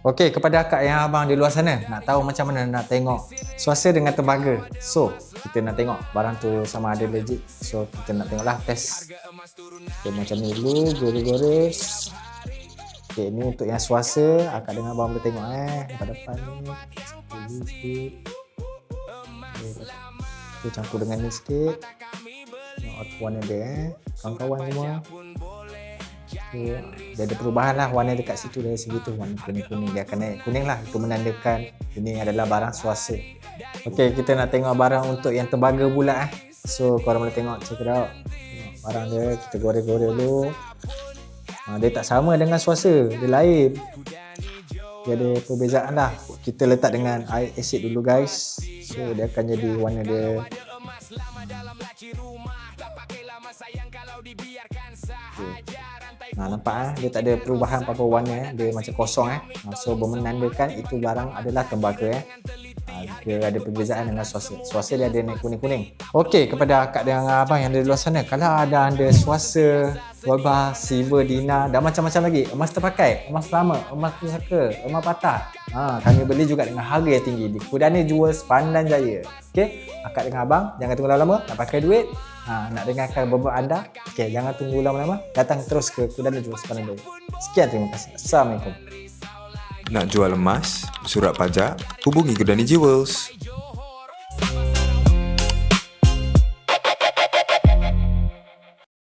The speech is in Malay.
Okey, kepada akak yang abang di luar sana, nak tahu macam mana nak tengok swasta dengan tembaga. So, kita nak tengok barang tu sama ada legit. So, kita nak tengoklah test. Okay, macam ni dulu, gores-gores. Okay, ni untuk yang swasta. Akak dengan abang boleh tengok depan ni. Sikit. Okay, campur dengan ni sikit. Tengok warna dia kawan-kawan semua. Okay, dia ada perubahan lah warna dekat situ dari segi tu, warna kuning-kuning dia akan naik kuning lah, itu menandakan ini adalah barang swasta. Okey, kita nak tengok barang untuk yang tembaga pula So korang boleh tengok, check it out. Tengok barang dia, kita goreng-goreng dulu. Dia tak sama dengan swasta, dia lain. Dia ada perbezaan lah. Kita letak dengan air asid dulu guys. So dia akan jadi warna dia. Nampak dia tak ada perubahan apa-apa warna dia macam kosong So menandakan itu barang adalah tembaga Dia ada perbezaan dengan swasta. Swasta dia ada naik kuning-kuning. Okey, kepada akak dan abang yang ada di luar sana, kalau ada anda swasta, gold bar, silver, dinar dan macam-macam lagi, emas terpakai, emas lama, emas pusaka, emas patah, kami beli juga dengan harga yang tinggi di Kudani Jewels Pandan Jaya. Okey, akak dengan abang jangan tunggu lama-lama nak pakai duit, nak dengarkan beberapa anda. Okey, jangan tunggu lama-lama, datang terus ke Kudani Jewels Pandan Jaya. Sekian, terima kasih. Assalamualaikum. Nak jual emas, surat pajak, hubungi Kudani Jewels.